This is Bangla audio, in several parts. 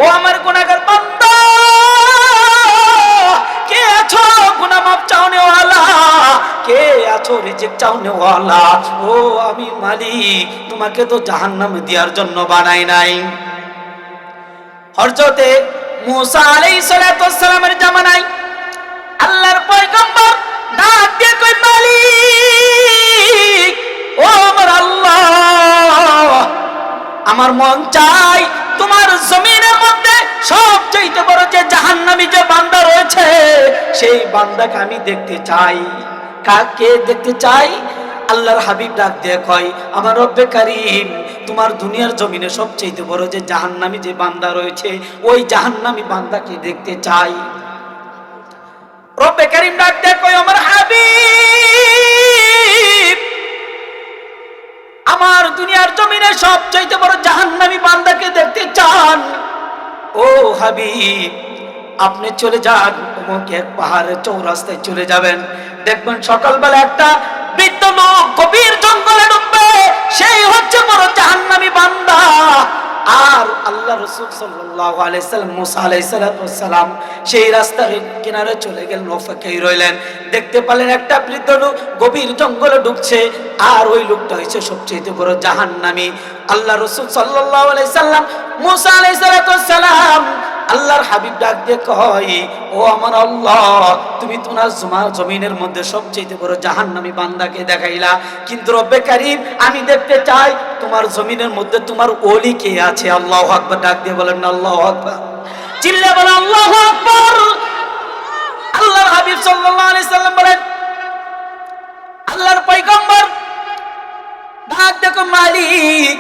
ও আমার গুনাহগার বান্দা, কে আছো গুনাহ মাফ চাওনেওয়ালা, কে আছো রিজিক চাওনেওয়ালা? ও আমি মালিক, তোমাকে তো জাহান্নামে দেওয়ার জন্য বানাই নাই। হযরতে মুসা আলাইহিস সালাতু ওয়াস সালামের জামানায় আল্লাহর পয়গম্বর ডাক দিয়ে কই, মালিক ও আমার আল্লাহ, আমার মন চাই তোমার জমিনের মধ্যে সবচেয়ে বড় যে জাহান্নামী যে বান্দা রয়েছে, সেই বান্দাকে আমি দেখতে চাই। কাকে দেখতে চাই? আল্লাহর হাবিব ডাক দিয়ে কয়, আমার রব্বে কারীম, তোমার দুনিয়ার জমিনে সবচেয়ে বড় যে জাহান্নামী যে বান্দা রয়েছে, ওই জাহান্নামী বান্দাকে দেখতে চাই। রব্বে কারীম ডাক দিয়ে কয়, আমার হাবিব, আমার দুনিয়ার জমিনে সবচেয়ে বড় জাহান্নামী বান্দাকে দেখতে চান? ও হাবিব, আপনি চলে যান অমুক এক পাহাড়ের চৌরাস্তায় চলে যাবেন, দেখবেন সকালবেলা একটা বৃদ্ধ লোক গভীর জঙ্গলে ঢুকবে, সেই হচ্ছে বড় জাহান্নামী বান্দা। আর আল্লাহ রাসূল সাল্লাল্লাহু আলাইহি সাল্লাম মুসা আলাইহিস সালাম সেই রাস্তার কিনারে চলে গেলেন, অপেক্ষায় রইলেন। দেখতে পেলেন একটা বৃদ্ধ লোক গভীর জঙ্গলে ঢুকছে, আর ওই লোকটা হচ্ছে সবচেয়ে বড় জাহান্নামী। আল্লাহ রাসূল সাল্লাল্লাহু আলাইহি সাল্লাম মুসা আলাইহিস সালাম আল্লাহর হাবিব ডাক দিয়ে কয়, ও আমার আল্লাহ, তুমি তোমার জমিনের মধ্যে সবচেয়ে বড় জাহান্নামী বান্দাকে দেখাইলা, কিন্তু রব্বে কারীম, আমি দেখতে চাই তোমার জমিনের মধ্যে তোমার ওলি কে আছে। আল্লাহু আকবার। ডাক দিয়ে বলেন না আল্লাহু আকবার, চিল্লা বলেন আল্লাহু আকবার। আল্লাহর হাবিব সাল্লাল্লাহু আলাইহি সাল্লাম বলেন, আল্লাহর পয়গম্বর ডাক দেখো, মালিক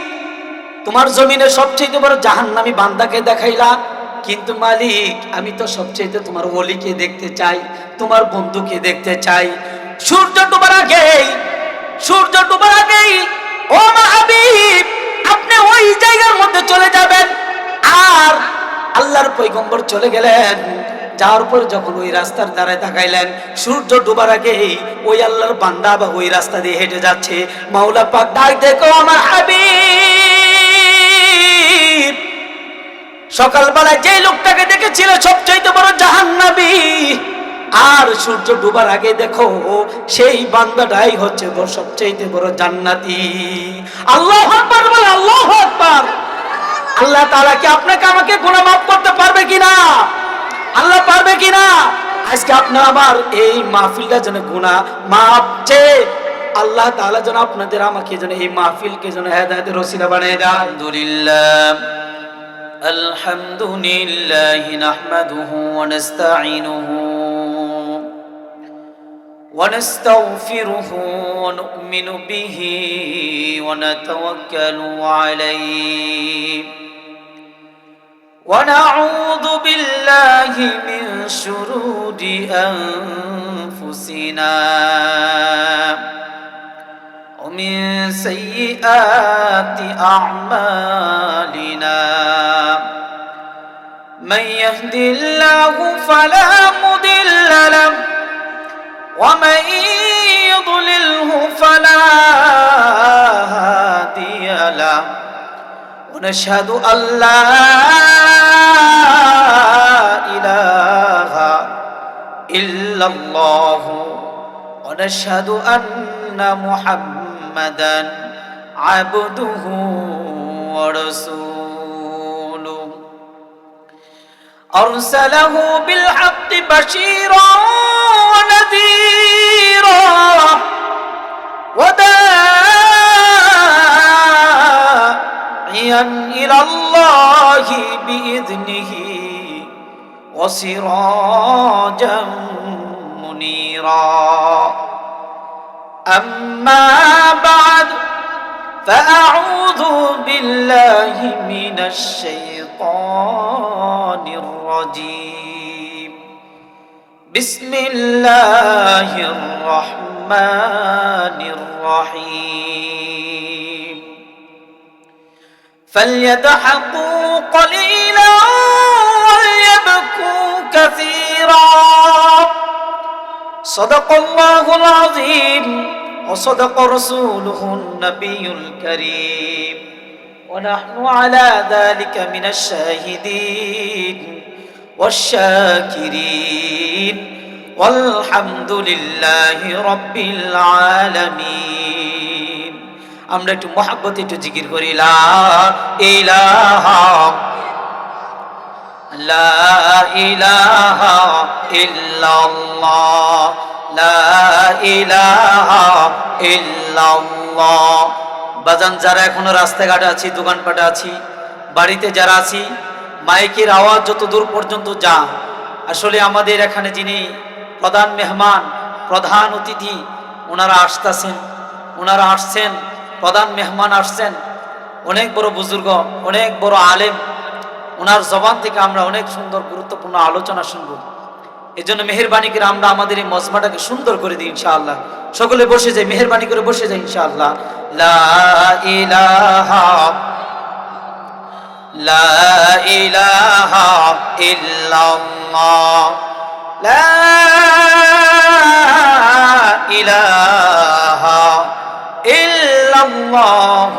তোমার জমিনে সবচেয়ে বড় জাহান্নামী বান্দাকে দেখাইলা, কিন্তু মালিক আমি তো সবচেয়ে তোমার ওলিকে দেখতে চাই, তোমার বন্ধুকে দেখতে চাই। সূর্য ডোবার আগেই ও আমার হাবিব, আপনি ওই জায়গার মধ্যে চলে যাবেন। আর আল্লাহর পয়গম্বর চলে গেলেন, যাওয়ার পর যখন ওই রাস্তার দ্বারায় তাকাইলেন, সূর্য ডোবার আগেই ওই আল্লাহর বান্দা বা ওই রাস্তা দিয়ে হেঁটে যাচ্ছে। মাওলা পাক ডাক দেখো, আমার হাবিব, সকালবেলায় যে লোকটাকে দেখেছিল সবচেয়ে বড় জাহান্নামী, আর সূর্য ডুবার আগে দেখো সেই বান্দাটাই হচ্ছে সবচেয়ে বড় জান্নাতি। আল্লাহু আকবার বলে, আল্লাহু আকবার। আল্লাহ তাআলা কি আপনাকে আমাকে গুনাহ মাফ করতে পারবে কিনা? আল্লাহ পারবে কিনা? আজকে আপনি আবার এই মাহফিলটা যেন গুনাহ মাফ চেয়ে আল্লাহ তাআলা যেন আপনাদের আমাকে যেন এই মাহফিলকে যেন হেদায়েতের ওসিলা বানিয়ে দেন। আলহামদুলিল্লাহ الحمد لله نحمده ونستعينه ونستغفره ونؤمن به ونتوكل عليه ونعوذ بالله من شرور أنفسنا ومن سيئات أعمالنا من يهد الله فلا مضل له ومن يضلله فلا هادي له ونشهد أن لا إله إلا الله ونشهد أن محمدا عبده ورسوله أرسله بالحق بشيرا ونذيرا وداعيا إلى الله بإذنه وسراجا منيرا أما بعد فأعوذ بالله من الشيطان الرجيم بسم الله الرحمن الرحيم فليضحكوا قليلا وليبكوا كثيرا صدق الله العظيم وصدق رسوله النبي الكريم ونحن على ذلك من الشاهدين والشاكرين والحمد لله رب العالمين আমরা একটু মহব্বতে একটু জিকির করি লা ইলাহা লা ইলাহা ইল্লাল্লাহ লা ইলাহা ইল্লাল্লাহ। বাজান যারা এখনো রাস্তাঘাটে আছি, দোকানপাটে আছি, বাড়িতে যারা আছি, মাইকের আওয়াজ যত দূর পর্যন্ত যা, আসলে আমাদের এখানে যিনি প্রধান মেহমান, প্রধান অতিথি, ওনারা আসছেন, প্রধান মেহমান আসছেন, অনেক বড় বুজুর্গ, অনেক বড় আলেম, ওনার জবান থেকে আমরা অনেক সুন্দর গুরুত্বপূর্ণ আলোচনা শুনবো। এই জন্য মেহেরবানি করে আমরা আমাদের এই মজমাটাকে সুন্দর করে দিই ইনশাআল্লাহ। সকলে বসে যাই, মেহেরবানি করে বসে যাই ইনশাআল্লাহ। লা ইলাহা লা ইলাহা ইল্লাল্লাহ লা ইলাহা ইল্লাল্লাহ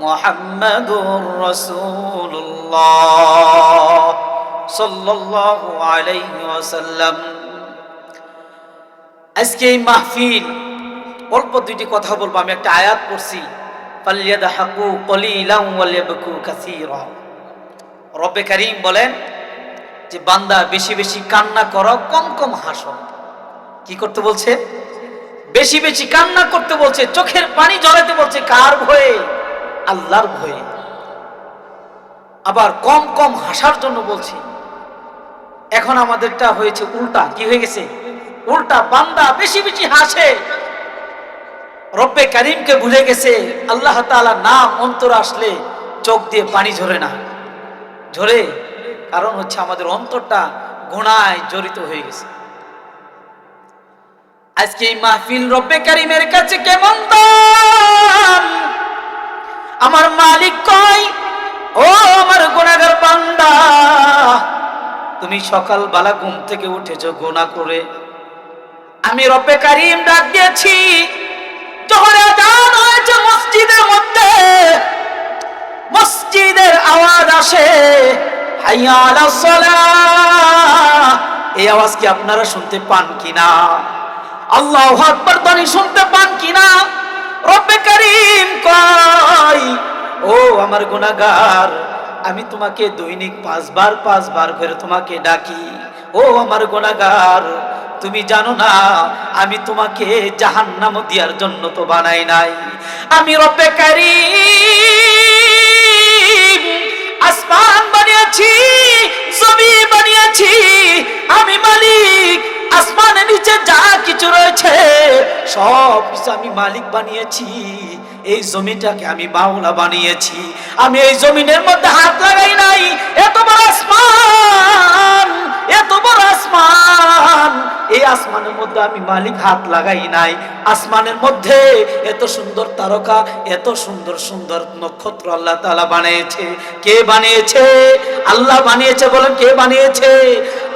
মুহাম্মাদুর রাসূলুল্লাহ সাল্লাল্লাহু আলাইহি ওয়াসাল্লাম। আজকে এই মাহফিল অল্প দুইটি কথা বলবো। আমি একটা আয়াত পড়ছি, ফালইয়াদহাকু কলিলান ওয়ালিয়াবকু কাসীরা। রব্বে কারীম বলেন যে বান্দা বেশি বেশি কান্না করো, কম কম হাসো। কি করতে বলছে? বেশি বেশি কান্না করতে বলছে, চোখের পানি ঝরাতে বলছে। কার ভয়ে? আল্লাহর ভয়ে। আবার কম কম হাসার জন্য বলছে। এখন আমাদেরটা হয়েছে উল্টা। কি হয়ে গেছে? উল্টা। বান্দা বেশি বেশি হাসে, রব্বে কারীমকে ভুলে গেছে। আল্লাহ তাআলার নাম অন্তরে আসলে চোখ দিয়ে পানি ঝরে না, ঝরে। কারণ হচ্ছে আমাদের অন্তরটা গুনায় জড়িত হয়ে গেছে। আজকে এই মাহফিল রব্বে কারীমের কাছে কেমন দাম! আমার মালিক কয়, ও আমার গুনাহগার বান্দা, তুমি সকালবেলা ঘুম থেকে উঠেছো গুনাহ করে। আমি রব্বে কারীম ডাক দিয়েছি, জোহরে আযান হয়েছে মসজিদের মধ্যে, মসজিদের আওয়াজ আসে, হাইয়া আলাস সালাহ। এই আওয়াজ কি আপনারা শুনতে পান কিনা? আল্লাহু আকবার ধ্বনি শুনতে পান কিনা? রব্বে কারীম কয়, ও আমার গুনাহগার, আমি তোমাকে দৈনিক 5 বার করে তোমাকে ডাকি। ও আমার গুনাহগার, তুমি জানো না আমি তোমাকে জাহান্নাম দেওয়ার জন্য তো বানাই নাই। আমি রব্বে কারীম আসমান বানিয়েছি, জমিন বানিয়েছি। আমি মালিক। আসমানের নিচে যা কিছু রয়েছে সব কিছু আমি মালিক বানিয়েছি। এই জমিটাকে আমি মাওলা বানিয়েছি। আমি এই জমিনের মধ্যে হাত লাগাই নাই। এত বড় আসমান, এত বড় আসমান, এই আসমানের মধ্যে আমি মালিক হাত লাগাই নাই। আসমানের মধ্যে এত সুন্দর তারকা, এত সুন্দর সুন্দর নক্ষত্র আল্লাহ তাআলা বানিয়েছে। কে বানিয়েছে? আল্লাহ বানিয়েছে। বলেন কে বানিয়েছে?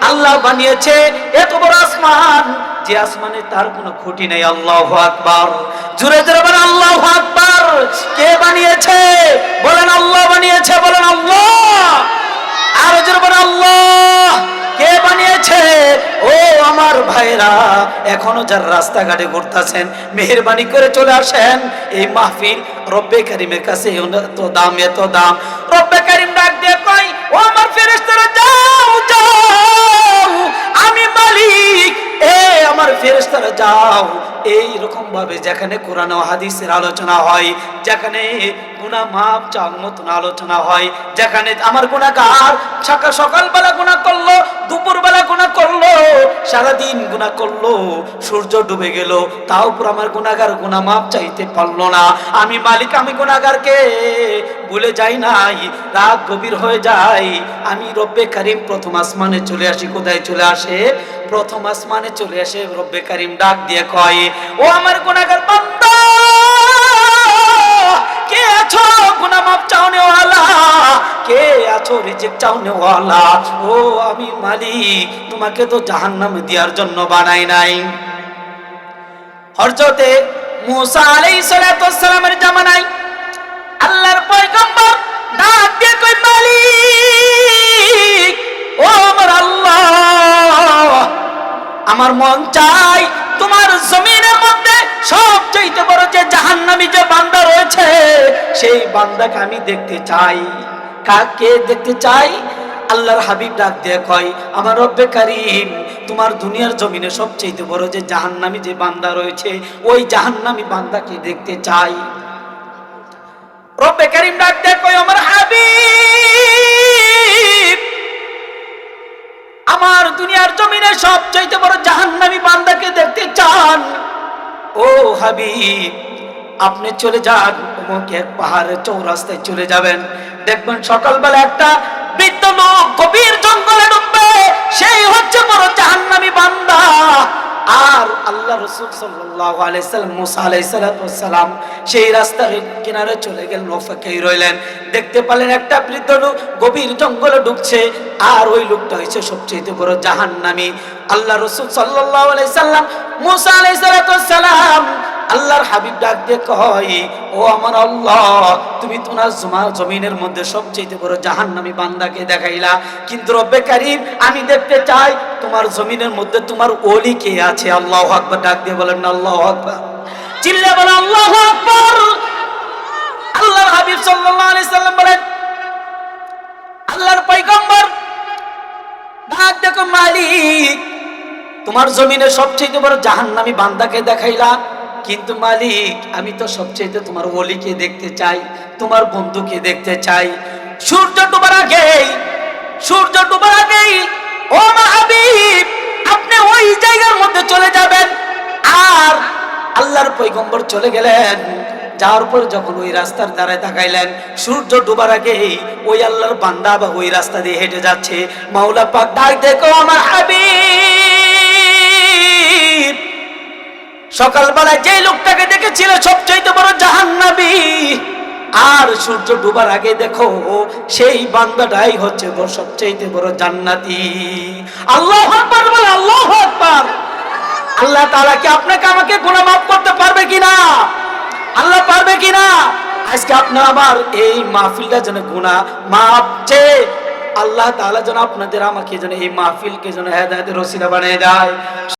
আল্লাহ বানিয়েছে। এত বড় আসমান, যে আসমানে তার কোনো খুঁটি নেই। আল্লাহু আকবার। জোরে জোরে বলেন আল্লাহু আকবার। কে বানিয়েছে? বলেন আল্লাহ বানিয়েছে। বলেন আল্লাহ। আরো জোরে বলেন আল্লাহ। কে বানিয়েছে? ও আমার ভাইরা, এখনো যারা রাস্তাঘাটে ঘুরতেছেন, মেহেরবানি করে চলে আসেন। এই মাহফিল রব্বে কারীমের কাছে এত দাম, এত দাম। রব্বে কারীম ডাক দিয়ে কয়, ও আমার ফেরেশতারা, যাও যাও, আমি মালিক। আমার ফেরেশতারা যাও। এই রকম ভাবে যেখানে কোরআন ও হাদিসের আলোচনা হয়, যেখানে গুনাহ মাফ চাওয়ার মতন আলোচনা হয়, যেখানে আমার গুনাহগার সকালবেলা গুনাহ করলো, দুপুরবেলা গুনাহ করলো, সারাদিন গুনাহ করলো, সূর্য ডুবে গেল, তাও উপর আমার গুনাহগার গুনাহ মাফ চাইতে পারলো না। আমি মালিক, আমি গুনাহগারকে ভুলে যাই নাই, রাত গভীর হয়ে যায়। আমি রব্বে কারীম প্রথম আসমানে চলে আসি। কোথায় চলে আসে? প্রথম আসমানে চলে আসে। রব্বে কারীম ডাক দিয়ে কয়, ও আমার গুনাহগার বান্দা, কে আছো গুনাহ মাফ চাওনেওয়ালা? কে আছো রিজিক চাওনেওয়ালা? ও আমি মালিক, তোমাকে তো জাহান্নামে দেওয়ার জন্য বানাই নাই। হযরতে মূসা আলাইহিস সালাতু ওয়াস সালামের জামানায় আল্লাহর পয়গম্বর ডাক দিয়ে কই, মালিক ও আমার আল্লাহ, আমার মন চাই তোমার জমিনের মধ্যে সবচেয়ে বড় যে জাহান্নামী যে বান্দা রয়েছে সেই বান্দাকে আমি দেখতে চাই। কাকে দেখতে চাই? আল্লাহর হাবিব ডাক দিয়ে কয়, আমার রব্বে কারীম, তোমার দুনিয়ার জমিনে সবচেয়ে বড় যে জাহান্নামী যে বান্দা রয়েছে ওই জাহান্নামী বান্দাকে দেখতে চাই। রব্বে কারীম ডাক দিয়ে কয়, আমার হাবিব, আমার দুনিয়ার জমিনে সবচেয়ে বড় জাহান্নামী বান্দাকে দেখতে চান? ও হাবিব, আপনি চলে যান অমুক এক পাহাড়ের চৌরাস্তায় চলে যাবেন, দেখবেন সকালবেলা একটা বৃদ্ধ লোক গভীর জঙ্গলে ঢুকবে, সেই হচ্ছে বড় জাহান্নামী বান্দা। আর আল্লাহ রাসূল সাল্লাল্লাহু আলাইহি সাল্লাম মুসা আলাইহিস সালাম সেই রাস্তার কিনারে চলে গেলেন, অপেক্ষায় রইলেন। দেখতে পেলেন একটা বৃদ্ধ লোক গভীর জঙ্গলে ঢুকছে, আর ওই লোকটা হচ্ছে সবচেয়ে বড় জাহান্নামী। আল্লাহ রাসূল সাল্লাল্লাহু আলাইহি সাল্লাম মুসা আলাইহিস সালাম আল্লাহর হাবিব ডাক দিয়ে কয়, ও আমার আল্লাহ, তুমি তোমার জমিনের মধ্যে সবচেয়ে বড় জাহান্নামী বান্দাকে দেখাইলা, কিন্তু রব্বে কারীম আমি দেখতে চাই তোমার জমিনের মধ্যে তোমার ওলি কে আছে। আল্লাহু আকবার। ডাক দিয়ে বলেন না আল্লাহু আকবার, চিল্লা বলেন আল্লাহু আকবার। আল্লাহর হাবিব সাল্লাল্লাহু আলাইহি সাল্লাম বলেন, আল্লাহর পয়গম্বর ডাক দেখো, মালিক তোমার জমিনে সবচেয়ে বড় জাহান্নামী বান্দাকে দেখাইলা, কিন্তু মালিক আমি তো সবচেয়ে তোমার ওলিকে দেখতে চাই, তোমার বন্ধুকে দেখতে চাই। সূর্য ডুবার আগেই ও আমার হাবিব আপনি ওই জায়গার মধ্যে চলে যাবেন। আর আল্লাহর পয়গম্বর চলে গেলেন, যাওয়ার পর যখন ওই রাস্তার দ্বারায় তাকাইলেন, সূর্য ডুবার আগেই ওই আল্লাহর বান্দা বা ওই রাস্তা দিয়ে হেঁটে যাচ্ছে। মাওলা পাক ডাক দেখো, আমার হাবিব সকালবেলায় যে লোকটাকে দেখেছিল সবচেয়ে বড় জাহান্নামী, আর সূর্য ডুবার আগে দেখো সেই বান্দাটাই হচ্ছে সবচেয়ে বড় জান্নাতি। আল্লাহু আকবার বলে, আল্লাহু আকবার। আল্লাহ তাআলা কি আপনাকে আমাকে গুনাহ মাফ করতে পারবে কিনা? আল্লাহ পারবে কিনা? আজকে আপনার আমার এই মাহফিলটা যেন গুনাহ মাফ চেয়ে আল্লাহ তাআলা যেন আপনাদের আমাকে যেন এই মাহফিলকে যেন হেদায়েতের ওসিলা বানিয়ে দেয়।